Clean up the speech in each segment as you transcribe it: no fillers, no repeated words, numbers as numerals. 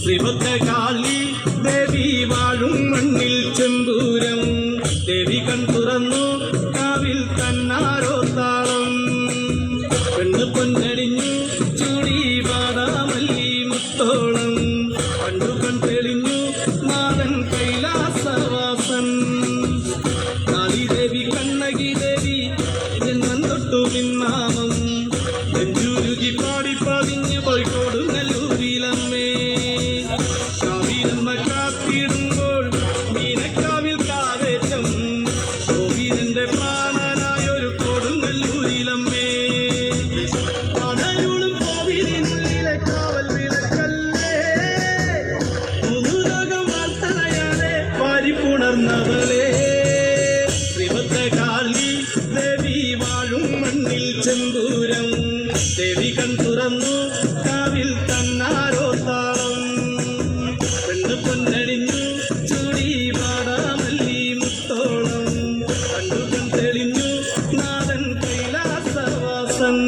ശ്രീഭദ്രകാളി ദേവി വാഴും മണ്ണിൽ ചെമ്പൂരം ദേവി കൺ തുറന്നു കാവിൽ തന്നാരോ താളം പെണ്ണ് പൊന്നണിഞ്ഞു ചൂടി വാടാമല്ലി മുത്തോളം കണ്ടു കൺ തെളിഞ്ഞു നാടൻ കൈലാസവാസൻ കാളിദേവി കണ്ണകി ദേവി ജന്മം തൊട്ടു നിന്നാമം നെഞ്ചുരുകി പാടി പതിഞ്ഞു കോഴിക്കോട് നെല്ലൂരിലമ്മേ കാവിലമ്മ കാത്തിടുമ്പോൾ മീനക്കാവിൽ കാവേറ്റം കോവിലിന്റെ പ്രാണനായൊരു കൊടുങ്ങല്ലൂരിലമ്മേ അടയൂളും കോവിലിനുള്ളിലെ കാവൽ വിളക്കല്ലേ മുതുലോകം വാർത്തനയാതെ വാരിപ്പുണർന്നവളെ ശ്രീഭദ്രകാളി ദേവി വാഴും മണ്ണിൽ ചെമ്പൂരം ദേവി കൺ തുറന്നു കാവിൽ തന്നാരോ താളം പെണ്ണ് പൊന്നണിഞ്ഞു ചൂടി വാടാമല്ലി മുത്തോളം കണ്ടു കൺ തെളിഞ്ഞു നാടൻ കൈലാസവാസൻ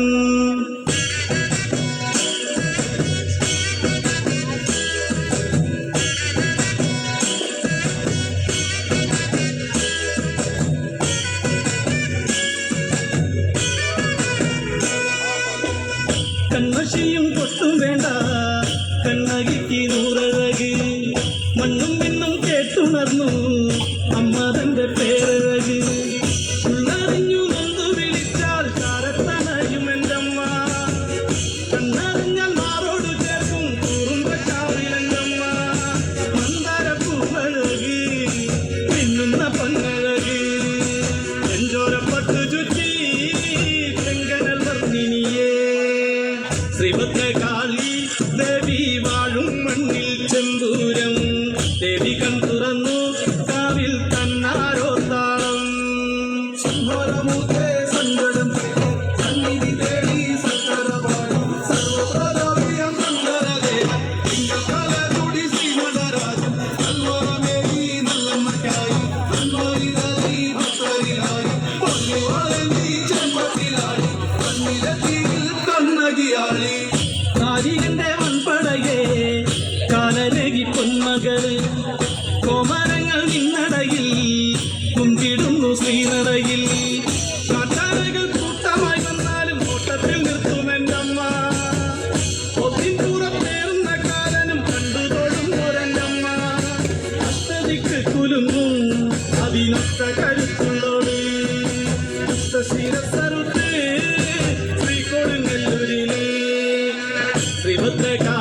കൺമഷിയും പൊട്ടും വേണ്ട കണ്ണകിക്ക് നൂറഴക് മണ്ണും പിന്നും കേട്ടുണർന്നു അമ്മ തന്റെ പേരഴക് ഉള്ളറിഞ്ഞു നൊന്തു വിളിച്ചാൽ ചാരത്തണയും എന്റമ്മ കണ്ണറിഞ്ഞാൽ മാറോട് ചേർക്കും കുറുമ്പക്കാവിലെന്റമ്മ മന്ദാരപ്പൂവഴക് പിന്നുന്ന പൊന്നഴക് എഞ്ചോരപ്പട്ടു ചുറ്റി ചെങ്കനൽ വർണ്ണിനിയേ ശ്രീഭദ്രകാളി ദേവി വാഴും മണ്ണിൽ ചെമ്പൂരം ദേവി കൺ തുറന്നു കാവിൽ തന്നാരോ താളം സങ്കടം സന്നിധി തേടി സക്കരപാടി സർവപ്രതാപിയം സങ്കരദേവി ശ്രീമദരാജൻ നൽവരമേകി നല്ലമ്മയ്ക്കായി നന്മരിതായി ഭക്തരിലായി പൊന്നി വളർന്നി ചെമ്പത്തിലാടി കണ്ണിലെത്തിയിൽ കണ്ണകിയാളി നാരികന്റെ വൻപടകേ കാലരകി പൊന്മകള് കോമരങ്ങൾ നിന്നടയിൽ കുമ്പിടുന്നു ശ്രീനടയിൽ കാട്ടാനകൾ കൂട്ടമായി വന്നാലും കൂട്ടത്തിൽ നിർത്തുമെന്റമ്മ ഒത്തിപ്പുറത്തേറുന്ന കാലനും കണ്ടു തൊഴുന്നൊരെന്റമ്മ അഷ്ടദിക്ക് കുലുങ്ങും അതിനൊത്ത കരുത്തുള്ളോട് ശിരസറുത്ത് ശ്രീ കൊടുങ്ങല്ലൂരിലെ ശ്രീഭദ്രകാളി